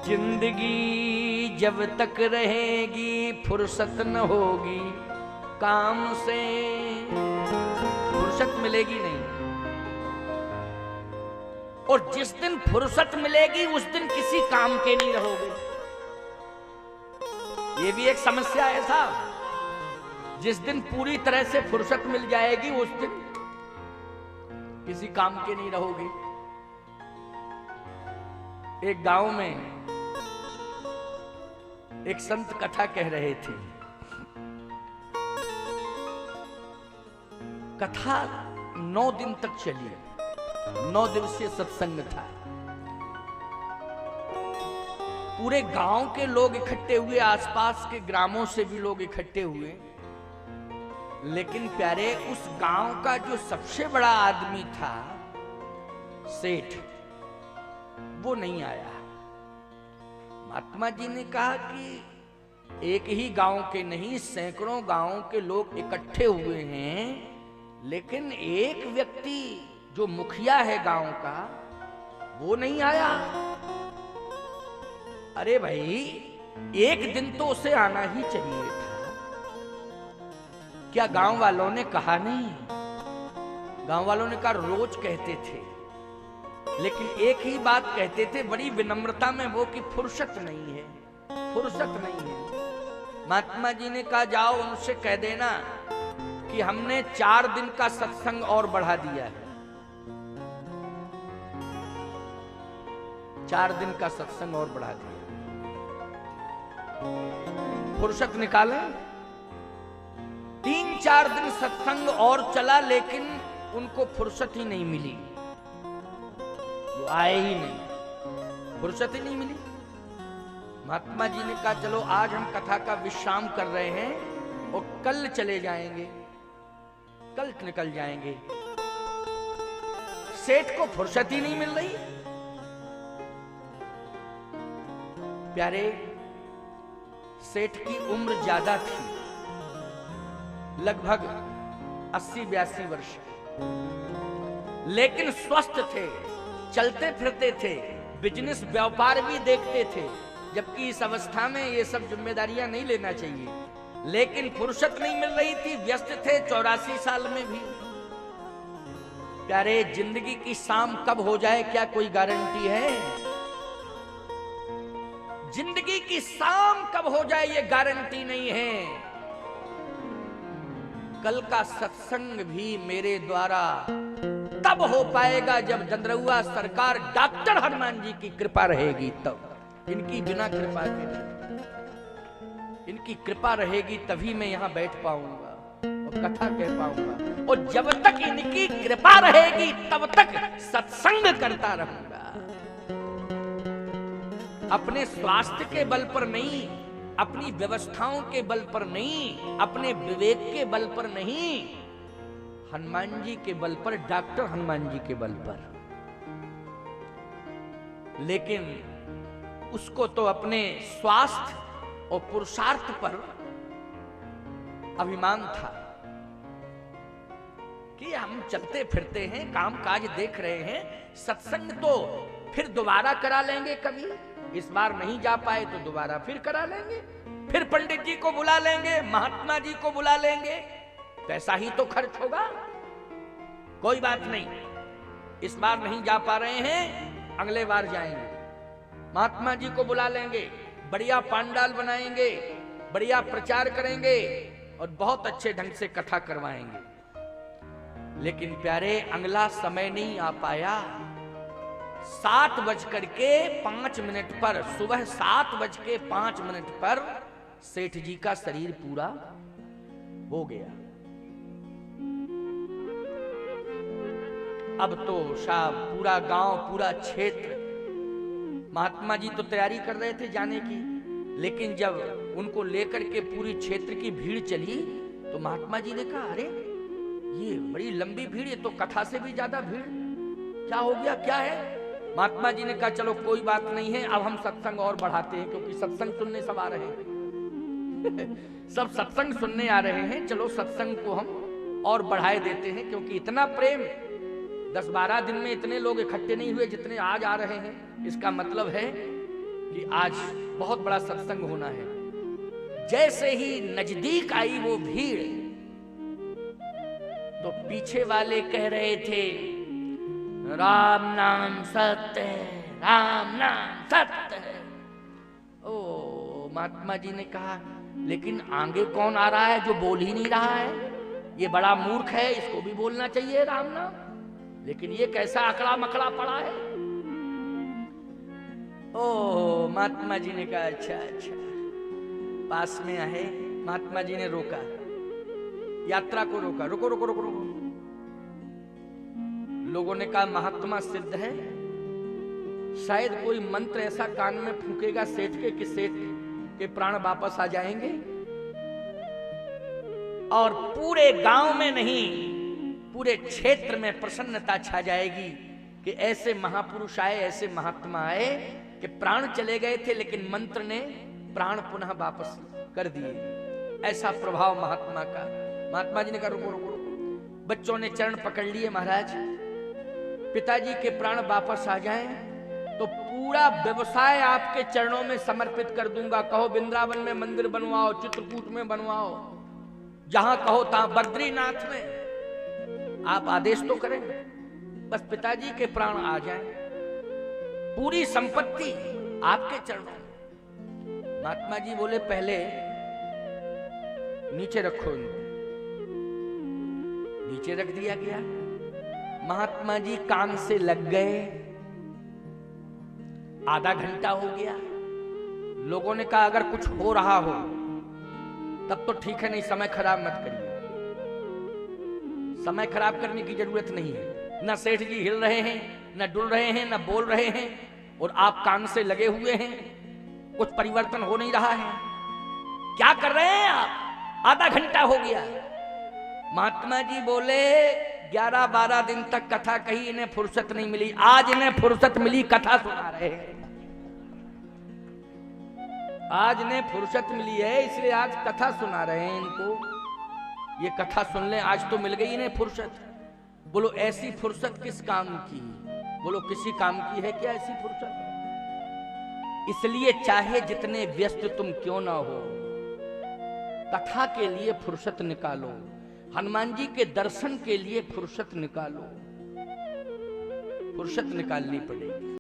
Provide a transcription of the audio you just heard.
जिंदगी जब तक रहेगी फुर्सत न होगी काम से, फुर्सत मिलेगी नहीं। और जिस दिन फुर्सत मिलेगी उस दिन किसी काम के नहीं रहोगे। ये भी एक समस्या है साहब। जिस दिन पूरी तरह से फुर्सत मिल जाएगी उस दिन किसी काम के नहीं रहोगे। एक गांव में एक संत कथा कह रहे थे। कथा 9 दिन तक चली, 9 दिवसीय सत्संग था। पूरे गांव के लोग इकट्ठे हुए, आसपास के ग्रामों से भी लोग इकट्ठे हुए। लेकिन प्यारे, उस गांव का जो सबसे बड़ा आदमी था, सेठ, वो नहीं आया। महात्मा जी ने कहा कि एक ही गांव के नहीं, सैकड़ों गांवों के लोग इकट्ठे हुए हैं, लेकिन एक व्यक्ति जो मुखिया है गांव का, वो नहीं आया। अरे भाई, एक दिन तो उसे आना ही चाहिए था। क्या गांव वालों ने कहा नहीं? गांव वालों ने कहा रोज कहते थे, लेकिन एक ही बात कहते थे बड़ी विनम्रता में, वो कि फुर्सत नहीं है, फुर्सत नहीं है। महात्मा जी ने कहा जाओ उनसे कह देना कि हमने 4 दिन का सत्संग और बढ़ा दिया है। 4 दिन का सत्संग और बढ़ा दिया। फुर्सत निकाले। 3-4 दिन सत्संग और चला, लेकिन उनको फुर्सत ही नहीं मिली। वो आए ही नहीं, फुर्सत ही नहीं मिली। महात्मा जी ने कहा चलो आज हम कथा का विश्राम कर रहे हैं और कल चले जाएंगे, कल निकल जाएंगे। सेठ को फुर्सत ही नहीं मिल रही। प्यारे, सेठ की उम्र ज्यादा थी, लगभग 80-82 वर्ष, लेकिन स्वस्थ थे, चलते फिरते थे, बिजनेस व्यापार भी देखते थे। जबकि इस अवस्था में ये सब जिम्मेदारियां नहीं लेना चाहिए, लेकिन फुर्सत नहीं मिल रही थी। व्यस्त थे 84 साल में भी। प्यारे, जिंदगी की शाम कब हो जाए क्या कोई गारंटी है? जिंदगी की शाम कब हो जाए ये गारंटी नहीं है। कल का सत्संग भी मेरे द्वारा तब हो पाएगा जब चंद्रहुआ सरकार डॉक्टर हनुमान जी की कृपा रहेगी तब। इनकी बिना कृपा के, इनकी कृपा रहेगी तभी मैं यहां बैठ पाऊंगा और कथा कह पाऊंगा। और जब तक इनकी कृपा रहेगी तब तक सत्संग करता रहूंगा। अपने स्वास्थ्य के बल पर नहीं, अपनी व्यवस्थाओं के बल पर नहीं, अपने विवेक के बल पर नहीं, हनुमान जी के बल पर, डॉक्टर हनुमान जी के बल पर। लेकिन उसको तो अपने स्वास्थ्य और पुरुषार्थ पर अभिमान था कि हम चलते फिरते हैं, काम काज देख रहे हैं, सत्संग तो फिर दोबारा करा लेंगे कभी। इस बार नहीं जा पाए तो दोबारा फिर करा लेंगे, फिर पंडित जी को बुला लेंगे, महात्मा जी को बुला लेंगे, पैसा ही तो खर्च होगा। कोई बात नहीं, इस बार नहीं जा पा रहे हैं, अगले बार जाएंगे, महात्मा जी को बुला लेंगे, बढ़िया पांडाल बनाएंगे, बढ़िया प्रचार करेंगे और बहुत अच्छे ढंग से कथा करवाएंगे। लेकिन प्यारे, अगला समय नहीं आ पाया। 7:05 पर, सुबह 7:05 पर सेठ जी का शरीर पूरा हो गया। अब तो साहब पूरा गांव, पूरा क्षेत्र, महात्मा जी तो तैयारी कर रहे थे जाने की, लेकिन जब उनको लेकर के पूरी क्षेत्र की भीड़ चली तो महात्मा जी ने कहा अरे ये बड़ी लंबी भीड़, ये तो कथा से भी ज्यादा भीड़, क्या हो गया, क्या है? महात्मा जी ने कहा चलो कोई बात नहीं है, अब हम सत्संग और बढ़ाते हैं, क्योंकि सत्संग सुनने सब आ रहे हैं सब सत्संग सुनने आ रहे हैं, चलो सत्संग को हम और बढ़ाए देते हैं, क्योंकि इतना प्रेम 10-12 दिन में इतने लोग इकट्ठे नहीं हुए जितने आज आ रहे हैं। इसका मतलब है कि आज बहुत बड़ा सत्संग होना है। जैसे ही नजदीक आई वो भीड़, तो पीछे वाले कह रहे थे राम नाम सत्य है, राम नाम सत्य है। ओ महात्मा जी ने कहा लेकिन आगे कौन आ रहा है जो बोल ही नहीं रहा है? ये बड़ा मूर्ख है, इसको भी बोलना चाहिए राम नाम, लेकिन ये कैसा अकड़ा मकड़ा पड़ा है। ओ महात्मा जी ने कहा अच्छा अच्छा। पास में आए, महात्मा जी ने रोका, यात्रा को रोका, रुको रुको रुको रुको। लोगों ने कहा महात्मा सिद्ध है, शायद कोई मंत्र ऐसा कान में फूकेगा सेठ के कि सेठ के प्राण वापस आ जाएंगे और पूरे गांव में नहीं पूरे क्षेत्र में प्रसन्नता छा जाएगी कि ऐसे महापुरुष आए, ऐसे महात्मा आए कि प्राण चले गए थे लेकिन मंत्र ने प्राण पुनः वापस कर दिए। ऐसा प्रभाव महात्मा का। महात्मा जी ने कहा रुको रुको रुको। बच्चों ने चरण पकड़ लिए, महाराज पिताजी के प्राण वापस आ जाएं तो पूरा व्यवसाय आपके चरणों में समर्पित कर दूंगा। कहो वृंदावन में मंदिर बनवाओ, चित्रकूट में बनवाओ, जहां कहो तहां, बद्रीनाथ में, आप आदेश तो करें, बस पिताजी के प्राण आ जाएं, पूरी संपत्ति आपके चरणों में। महात्मा जी बोले पहले नीचे रखो इनको। नीचे रख दिया गया। महात्मा जी काम से लग गए। आधा घंटा हो गया। लोगों ने कहा अगर कुछ हो रहा हो तब तो ठीक है, नहीं समय खराब मत करिए। समय खराब करने की जरूरत नहीं है। न सेठ जी हिल रहे हैं, न डुल रहे हैं, न बोल रहे हैं, और आप काम से लगे हुए हैं। कुछ परिवर्तन हो नहीं रहा है। क्या कर रहे हैं आप? आधा घंटा हो गया। महात्मा जी बोले 11-12 दिन तक कथा कही, इन्हें फुर्सत नहीं मिली, आज इन्हें फुर्सत मिली, कथा सुना रहे हैं। आज इन्हें फुर्सत मिली है इसलिए आज कथा सुना रहे हैं इनको। ये कथा सुन ले, आज तो मिल गई इन्हें फुर्सत। बोलो ऐसी फुर्सत किस काम की? बोलो किसी काम की है क्या ऐसी फुर्सत? इसलिए चाहे जितने व्यस्त तुम क्यों ना हो, कथा के लिए फुर्सत निकालो, हनुमान जी के दर्शन के लिए फुर्सत निकालो। फुर्सत निकालनी पड़ेगी।